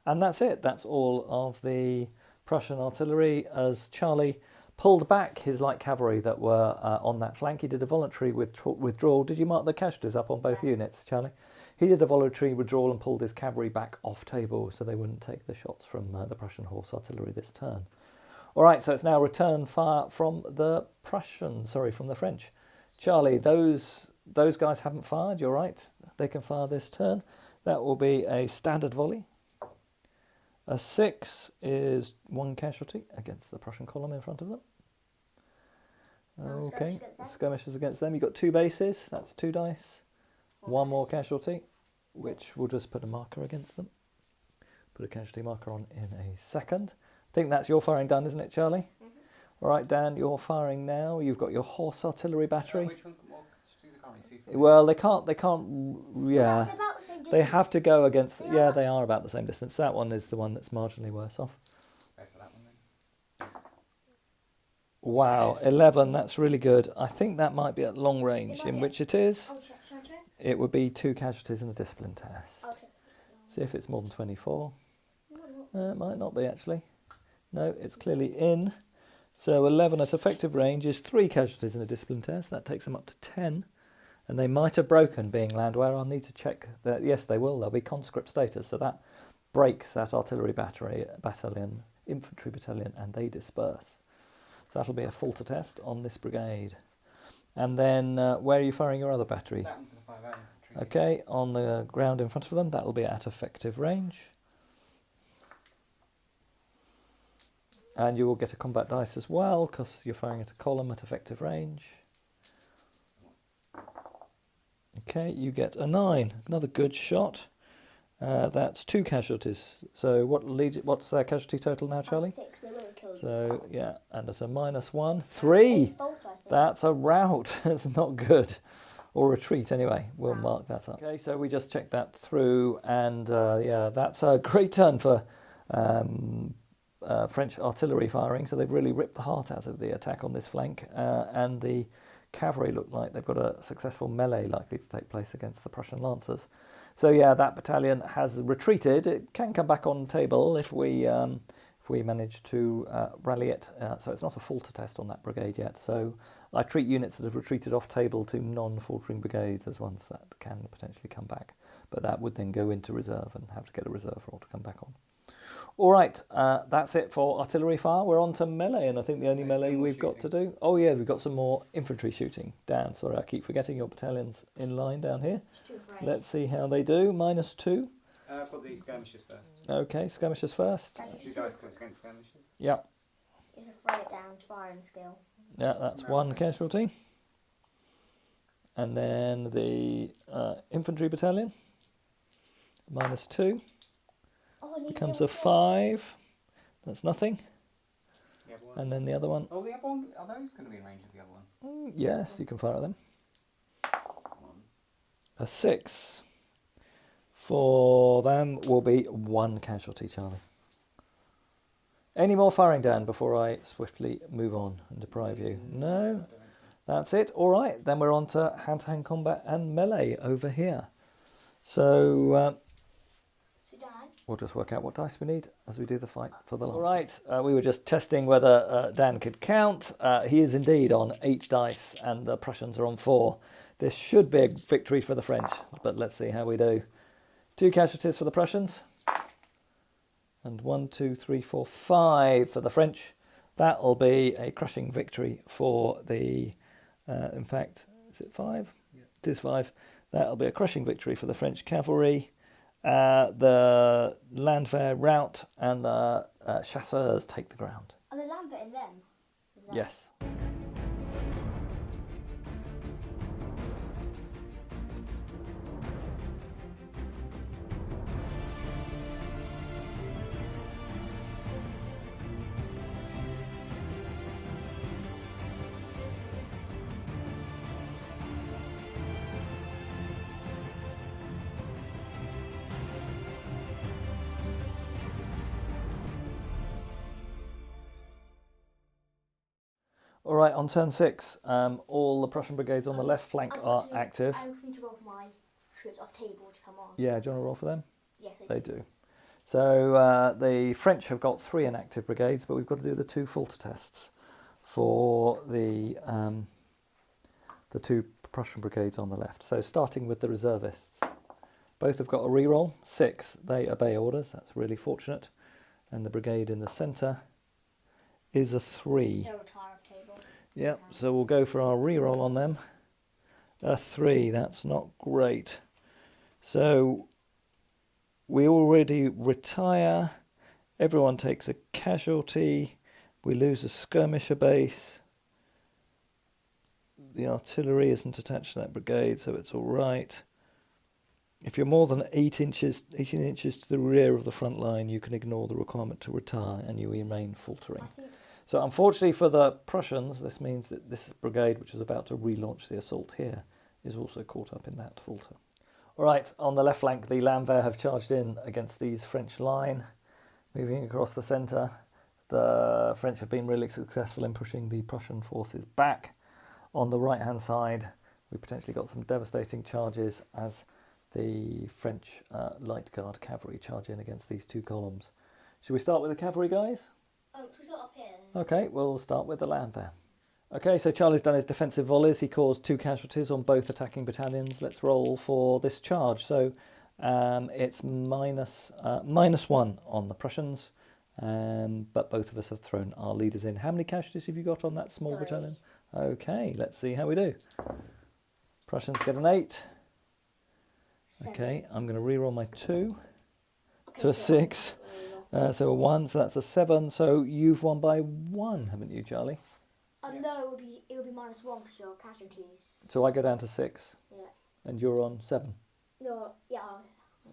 And that's it. That's all of the Prussian artillery as Charlie pulled back his light cavalry that were on that flank. He did a voluntary withdrawal. Did you mark the casualties up on both units, Charlie? He did a voluntary withdrawal and pulled his cavalry back off table so they wouldn't take the shots from the Prussian horse artillery this turn. All right, so it's now return fire from the French. Charlie, those guys haven't fired, you're right. They can fire this turn. That will be a standard volley. A 6 is 1 casualty against the Prussian column in front of them. Okay, skirmishes against them. You've got 2 bases, that's 2 dice. 1 more casualty, which we'll just put a marker against them. Put a casualty marker on in a second. I think that's your firing done, isn't it, Charlie? All right, Dan, you're firing now. You've got your horse artillery battery. Which one's got more casualties? I can't really see. Well, they can't, yeah. They're about the same distance. They have to go against, They yeah, are. they are about the same distance. That one is the one that's marginally worse off. Go for that one then. Wow, Yes. 11, that's really good. I think that might be at long range, might in be. which it is. I'll check. Shall I check? It would be 2 casualties and a discipline test. I'll check if it's at long. See if it's more than 24. No, It might not be, actually. No, it's clearly in. So 11 at effective range is 3 casualties in a discipline test. That takes them up to 10. And they might have broken, being landwehr. I'll need to check that. Yes, they will. They'll be conscript status. So that breaks that artillery battalion, infantry battalion, and they disperse. So that'll be a falter test on this brigade. And then where are you firing your other battery? That one's going to fire that infantry. Okay, on the ground in front of them. That'll be at effective range. And you will get a combat dice as well, because you're firing at a column at effective range. Okay, you get a 9. Another good shot. That's 2 casualties. So what's their casualty total now, Charlie? 6. They would have killed you. So, yeah, and it's a -1. That's 3! a fault, I think. That's a rout. That's not good. Or retreat, anyway. We'll Rout. mark that up. Okay, so we just checked that through, and yeah, that's a great turn for French artillery firing. So they've really ripped the heart out of the attack on this flank, and the cavalry look like they've got a successful melee likely to take place against the Prussian lancers. So yeah, that battalion has retreated. It can come back on table if we manage to rally it. So it's not a falter test on that brigade yet. So I treat units that have retreated off table to non-faltering brigades as ones that can potentially come back. But that would then go into reserve and have to get a reserve roll to come back on. All right, that's it for artillery fire. We're on to melee, and I think the only There's melee some more we've got to shooting. do... Oh yeah, we've got some more infantry shooting. Dan, sorry, I keep forgetting your battalion's in line down here. It's too afraid. Let's see how they do. -2. I've got these skirmishes first. Okay, skirmishers first. That's 2 just dice too- against skirmishes. Yeah, It's afraid it down's firing skill. yeah, that's No, 1 no. casualty. And then the infantry battalion, -2, Oh, I need becomes to a do 5. That's nothing. The other one. And then the other one, Oh, the other one. Are those going to be in range of the other one? yes, you can fire at them. One. A 6 for them will be 1 casualty, Charlie. Any more firing, Dan, before I swiftly move on and deprive you? No? I don't think so. That's it. All right, then we're on to hand-to-hand combat and melee over here. So So Dan, we'll just work out what dice we need as we do the fight for the lancers. All right, we were just testing whether Dan could count. He is indeed on 8 dice, and the Prussians are on 4. This should be a victory for the French, but let's see how we do. 2 casualties for the Prussians. And 1, 2, 3, 4, 5 for the French. That'll be a crushing victory for the... in fact, is it 5? Yeah. It is 5. That'll be a crushing victory for the French cavalry. The Landwehr rout and the chasseurs take the ground. Are the Landwehr in them? Yes. All right, on turn 6, all the Prussian brigades on the left flank are active. I also need to roll for my troops off table to come on. Yeah, do you want to roll for them? Yes, They do. So the French have got 3 inactive brigades, but we've got to do the 2 filter tests for the 2 Prussian brigades on the left. So starting with the reservists. Both have got a reroll, 6. They obey orders, that's really fortunate. And the brigade in the centre is a 3. They'll retire off table. Yeah, so we'll go for our reroll on them. A 3, that's not great. So we already retire. Everyone takes a casualty. We lose a skirmisher base. The artillery isn't attached to that brigade, so it's all right. If you're more than 18 inches to the rear of the front line, you can ignore the requirement to retire and you remain faltering. So unfortunately for the Prussians, this means that this brigade, which is about to relaunch the assault here, is also caught up in that falter. All right, on the left flank, the Landwehr have charged in against these French line. Moving across the centre, the French have been really successful in pushing the Prussian forces back. On the right-hand side, we potentially got some devastating charges as the French light guard cavalry charge in against these 2 columns. Should we start with the cavalry, guys? Should we start up here? Okay, we'll start with the Landwehr. Okay, so Charlie's done his defensive volleys. He caused 2 casualties on both attacking battalions. Let's roll for this charge. So it's -1 on the Prussians, but both of us have thrown our leaders in. How many casualties have you got on that small 3. battalion? Okay, let's see how we do. Prussians get an 8. 7. Okay, I'm going to re-roll my 2 Okay, to a 6. So a 1, so that's a 7. So you've won by 1, haven't you, Charlie? No, it would be -1 because you're casualties. So I go down to 6. Yeah. And you're on 7. No, yeah.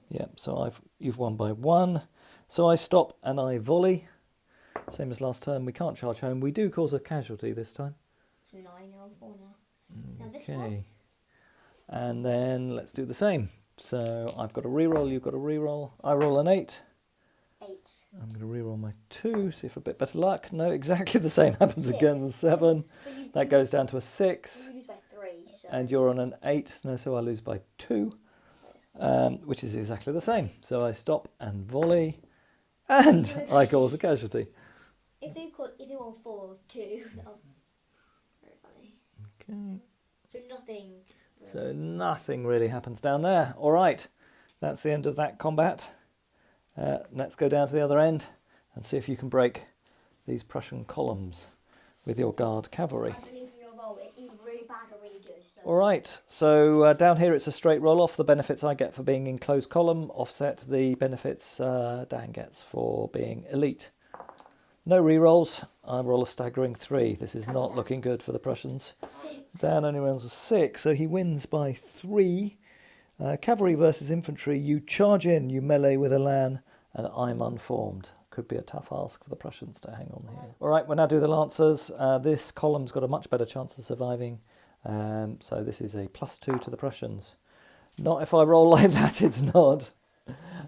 Yeah, so you've won by 1. So I stop and I volley. Same as last time. We can't charge home. We do cause a casualty this time. So 9, you're on 4 now. So now this one. Okay. And then let's do the same. So I've got a reroll, you've got a reroll. I roll an 8. 8. I'm going to reroll my 2, see for a bit better luck. No, exactly the same happens 6. again. 7. That goes down to a 6. You lose by 3. So. And you're on an 8. No, so I lose by 2, which is exactly the same. So I stop and volley, and I cause a casualty. If they won 4-2, that'll very funny. Okay. So nothing. So nothing really happens down there. All right, that's the end of that combat. Let's go down to the other end and see if you can break these Prussian columns with your guard cavalry. I believe in your roll. It's either really bad or really good. So. All right, so down here it's a straight roll-off. The benefits I get for being in closed column offset the benefits Dan gets for being elite. No re-rolls. I roll a staggering 3. This is not looking good for the Prussians. 6. Dan only rolls a 6, so he wins by 3. Cavalry versus infantry, you charge in, you melee with Elan, and I'm unformed. Could be a tough ask for the Prussians to hang on here. All right, we'll now do the Lancers. This column's got a much better chance of surviving, so this is a +2 to the Prussians. Not if I roll like that, it's not.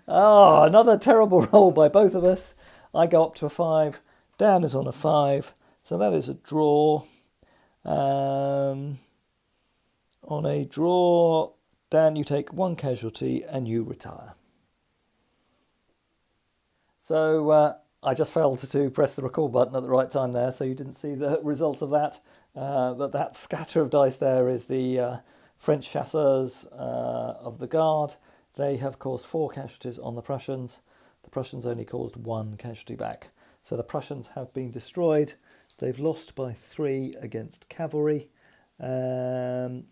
Oh, another terrible roll by both of us. I go up to a 5, Dan is on a 5, so that is a draw. On a draw, Dan, you take 1 casualty and you retire. So I just failed to press the record button at the right time there, so you didn't see the results of that. But that scatter of dice there is the French chasseurs of the Guard. They have caused 4 casualties on the Prussians. The Prussians only caused 1 casualty back. So the Prussians have been destroyed. They've lost by 3 against cavalry. And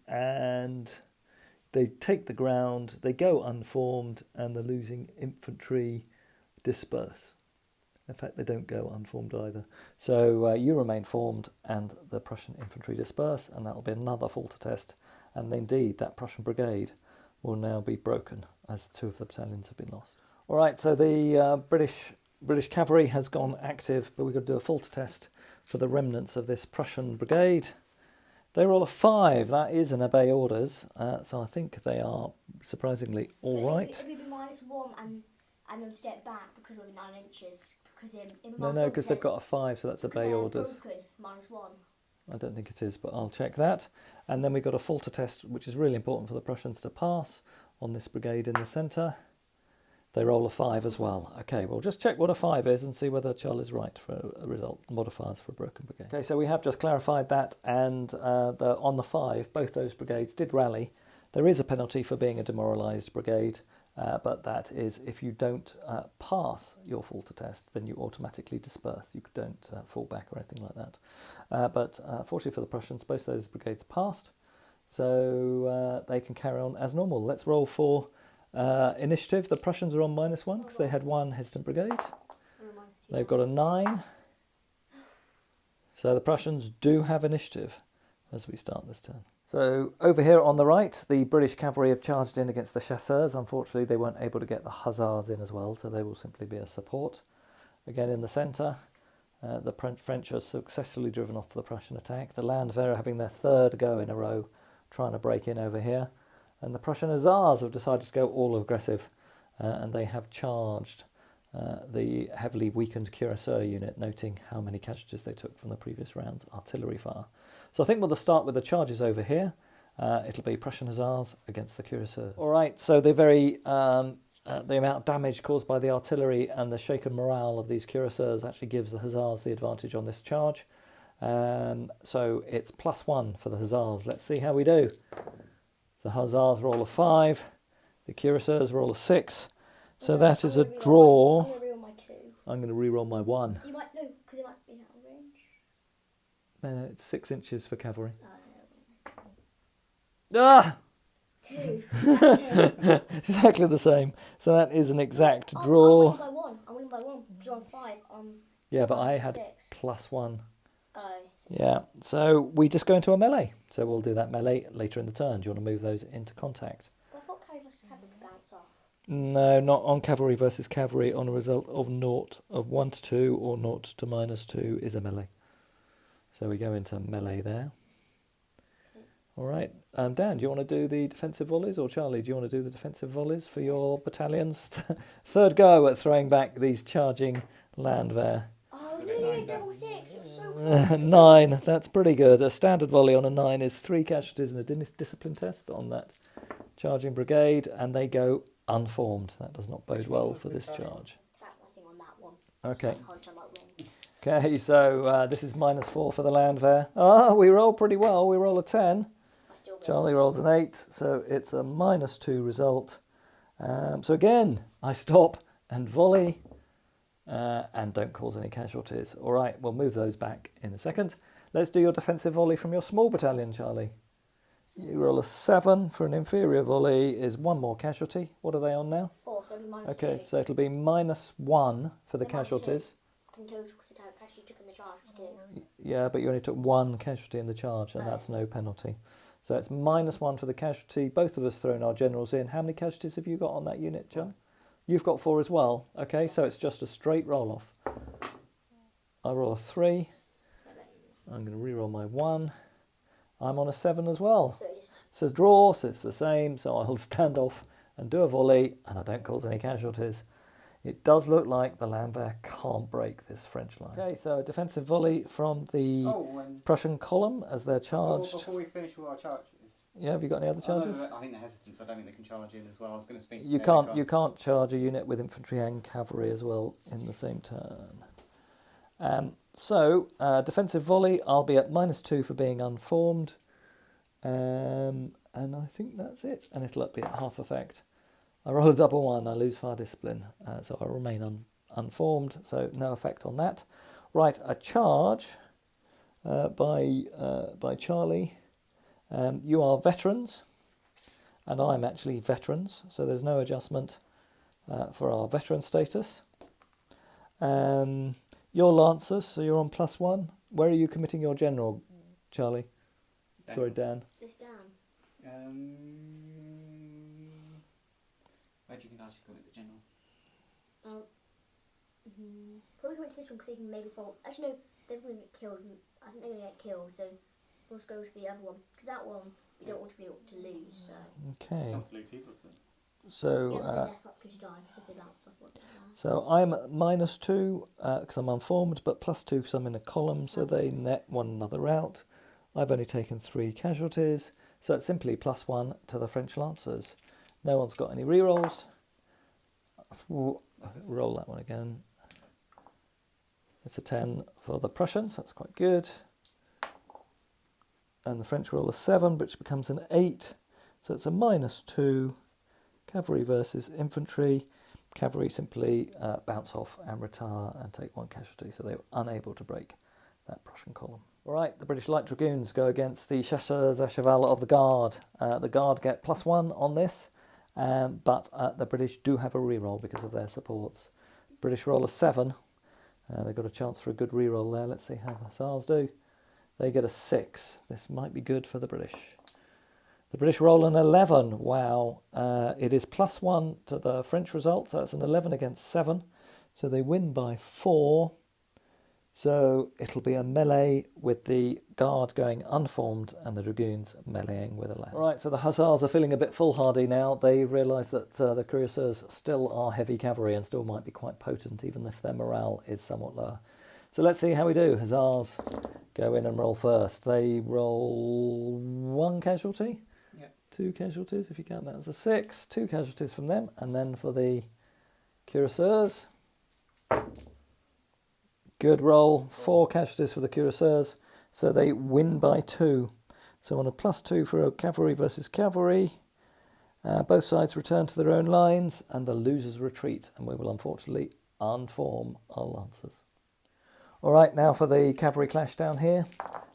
they take the ground, they go unformed, and the losing infantry disperse. In fact, they don't go unformed either. So you remain formed and the Prussian infantry disperse, and that'll be another Falter test. And indeed, that Prussian brigade will now be broken as 2 of the battalions have been lost. All right, so the British cavalry has gone active, but we've got to do a Falter test for the remnants of this Prussian brigade. They roll a 5. That is an obey orders. So I think they are surprisingly all right. It would be -1 and then step back because we're 9 inches. No, because they've got a 5, so that's obey orders. Broken, -1. I don't think it is, but I'll check that. And then we've got a Falter test, which is really important for the Prussians to pass on this brigade in the centre. They roll a 5 as well. Okay, we'll just check what a 5 is and see whether Charlie's right for a result, modifiers for a broken brigade. Okay, so we have just clarified that, and on the 5, both those brigades did rally. There is a penalty for being a demoralised brigade, but that is if you don't pass your Falter test, then you automatically disperse. You don't fall back or anything like that. But fortunately for the Prussians, both those brigades passed, so they can carry on as normal. Let's roll for initiative. The Prussians are on -1 because they had 1 hesitant brigade. They've got a 9. So the Prussians do have initiative as we start this turn. So over here on the right, the British cavalry have charged in against the chasseurs. Unfortunately, they weren't able to get the hussars in as well, so they will simply be a support. Again, in the centre, the French are successfully driven off the Prussian attack. The Landwehr are having their 3rd go in a row, trying to break in over here. And the Prussian hussars have decided to go all aggressive, and they have charged the heavily weakened cuirassier unit, noting how many casualties they took from the previous round's artillery fire. So I think we'll start with the charges over here. It'll be Prussian hussars against the cuirassiers. All right, so the amount of damage caused by the artillery and the shaken morale of these cuirassiers actually gives the hussars the advantage on this charge. So it's +1 for the hussars. Let's see how we do. The hussars roll a 5, the cuirassiers roll a 6. So that is a draw. I'm going to reroll my 2. I'm going to re-roll my 1. You might know, because it might be out of range. It's 6 inches for cavalry. No. Ah! 2. That's it. Exactly the same. So that is an exact I'm draw. winning by 1. I'm winning by 1 because you're on 5. Yeah, but I had 6. +1. Oh. Yeah, so we just go into a melee. So we'll do that melee later in the turn. Do you want to move those into contact? But I thought cavalry versus cavalry could bounce off. No, not on cavalry versus cavalry. On a result of 1 to 2 or 0 to -2 is a melee. So we go into melee there. All right. Dan, do you want to do the defensive volleys, or Charlie, do you want to do the defensive volleys for your battalions? 3rd go at throwing back these charging Landwehr. Oh, it was nearly a double 6. It was so close. 9, that's pretty good. A standard volley on a 9 is 3 casualties and a discipline test on that charging brigade, and they go unformed. That does not bode well for this charge. That's my thing on that one. Okay. So I might win. Okay, so this is -4 for the Landwehr. We roll pretty well. We roll a 10. I still win. Charlie rolls an 8, so it's a -2 result. So again, I stop and volley and don't cause any casualties. All right, we'll move those back in a second. Let's do your defensive volley from your small battalion, Charlie. You roll a 7 for an inferior volley, is 1 more casualty. What are they on now? 4, so it'll be -2. Okay, so it'll be -1 for the They're -2. casualties. In total, because the actually took in the charge was 2. Yeah, but you only took 1 casualty in the charge, and that's no penalty. So it's -1 for the casualty. Both of us thrown our generals in. How many casualties have you got on that unit, John? You've got 4 as well. Okay, so it's just a straight roll-off. I roll a 3. 7. I'm going to re-roll my 1. I'm on a 7 as well. So just It says draw, so it's the same. So I'll stand off and do a volley, and I don't cause any casualties. It does look like the Landwehr can't break this French line. Okay, so a defensive volley from the Prussian column as they're charged. Before we finish with our charges. Yeah, have you got any other charges? I think they're hesitant, so I don't think they can charge in as well. I was going to speak. You can't charge a unit with infantry and cavalry as well in the same turn. So defensive volley, I'll be at -2 for being unformed, and I think that's it. And it'll be at half effect. I roll a double 1, I lose fire discipline, so I remain unformed, so no effect on that. Right, a charge by Charlie. You are veterans, and I'm actually veterans, so there's no adjustment for our veteran status. You're Lancers, so you're on +1. Where are you committing your general, Charlie? Dan. Sorry, Dan. This down. Where do you think I should go with the general? Probably went to this one because they can maybe fall. Actually, no, they're going to get killed. I think they're going to get killed, so we'll just go to the other one. Because that one, we don't want to be able to lose, so... Okay. Don't lose either of them. So, yeah, but less likely to die if they bounce off what they die. so I'm at -2 because I'm unformed, but +2 because I'm in a column, so they net one another out. I've only taken 3 casualties, so it's simply +1 to the French Lancers. No one's got any rerolls. Roll that one again. It's a 10 for the Prussians, that's quite good. And the French roll a 7, which becomes an 8, so it's a -2. Cavalry versus infantry. Cavalry simply bounce off and retire and take 1 casualty, so they were unable to break that Prussian column. All right, the British Light Dragoons go against the Chasseurs à Cheval of the Guard. The Guard get +1 on this, but the British do have a reroll because of their supports. British roll a 7. They've got a chance for a good reroll there. Let's see how the Hussars do. They get a 6. This might be good for the British. The British roll an 11. Wow. It is +1 to the French result, so it's an 11 against 7. So they win by 4. So it'll be a melee with the Guard going unformed and the Dragoons meleeing with a land. All right, so the Hussars are feeling a bit foolhardy now. They realise that the Cuirassiers still are heavy cavalry and still might be quite potent, even if their morale is somewhat lower. So let's see how we do. Hussars go in and roll first. They roll 1 casualty. 2 casualties, if you count that as a 6. 2 casualties from them. And then for the Cuirassiers, good roll. 4 casualties for the Cuirassiers. So they win by 2. So on a +2 for a cavalry versus cavalry, both sides return to their own lines and the losers retreat. And we will unfortunately unform our Lancers. All right, now for the cavalry clash down here.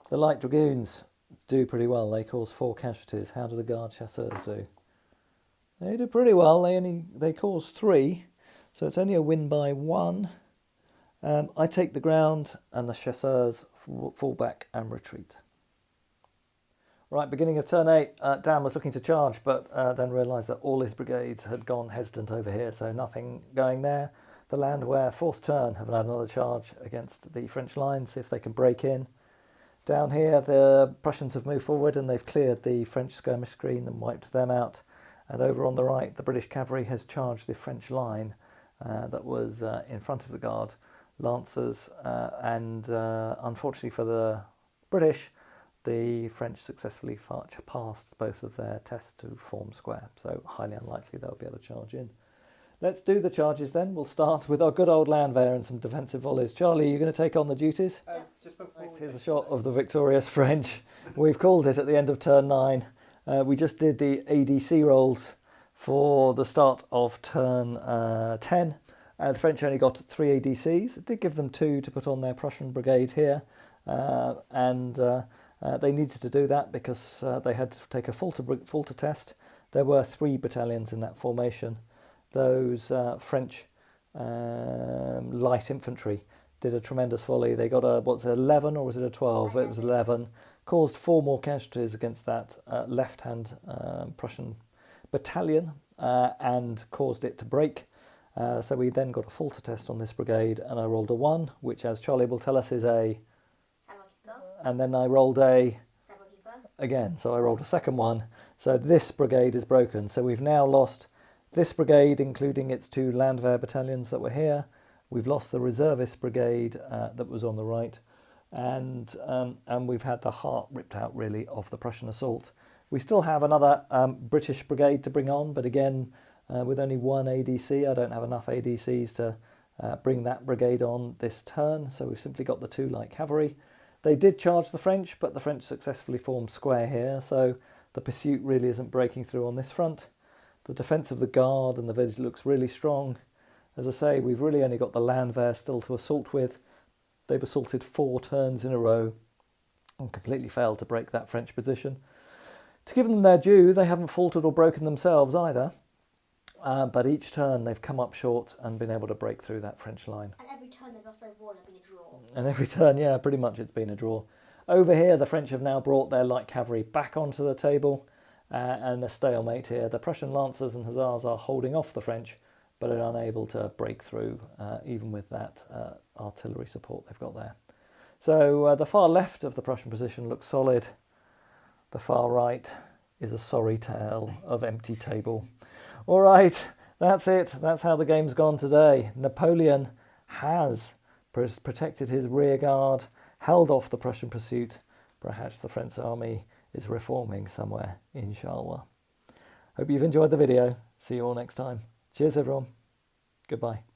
The Light Dragoons do pretty well. They cause 4 casualties. How do the Guard Chasseurs do? They do pretty well. They cause 3, so it's only a win by 1. I take the ground, and the Chasseurs fall back and retreat. Right, beginning of turn 8, Dan was looking to charge, but then realised that all his brigades had gone hesitant over here, so nothing going there. The Landwehr, 4th turn, have had another charge against the French line, see if they can break in. Down here, the Prussians have moved forward and they've cleared the French skirmish screen and wiped them out. And over on the right, the British cavalry has charged the French line that was in front of the Guard Lancers. Unfortunately for the British, the French successfully passed both of their tests to form square. So highly unlikely they'll be able to charge in. Let's do the charges then. We'll start with our good old Landwehr and some defensive volleys. Charlie, you're going to take on the duties? Just before Here's a shot of the victorious French. We've called it at the end of turn 9. We just did the ADC rolls for the start of turn 10. The French only got 3 ADCs. It did give them 2 to put on their Prussian brigade here. They needed to do that because they had to take a Fulter test. There were 3 battalions in that formation. Those French light infantry did a tremendous volley. They got a, 11 or was it a 12? It was 11. Caused 4 more casualties against that left-hand Prussian battalion and caused it to break. So we then got a Fulter test on this brigade and I rolled a 1, which as Charlie will tell us is a... And then I rolled a... Again, so I rolled a second 1. So this brigade is broken. So we've now lost this brigade, including its 2 Landwehr battalions that were here. We've lost the reservist brigade that was on the right. And we've had the heart ripped out, really, of the Prussian assault. We still have another British brigade to bring on, but again, with only 1 ADC, I don't have enough ADCs to bring that brigade on this turn, so we've simply got the 2 light cavalry. They did charge the French, but the French successfully formed square here, so the pursuit really isn't breaking through on this front. The defence of the guard and the village looks really strong. As I say, we've really only got the land there still to assault with. They've assaulted 4 turns in a row and completely failed to break that French position. To give them their due, they haven't faltered or broken themselves either. But each turn they've come up short and been able to break through that French line. And every turn they've lost by 1 have been a draw. And every turn, yeah, pretty much it's been a draw. Over here, the French have now brought their light cavalry back onto the table, and a stalemate here. The Prussian lancers and hussars are holding off the French, but are unable to break through, even with that artillery support they've got there. So the far left of the Prussian position looks solid. The far right is a sorry tale of empty table. All right, that's it. That's how the game's gone today. Napoleon has protected his rear guard, held off the Prussian pursuit. Perhaps the French army is reforming somewhere, inshallah. Hope you've enjoyed the video. See you all next time. Cheers, everyone. Goodbye.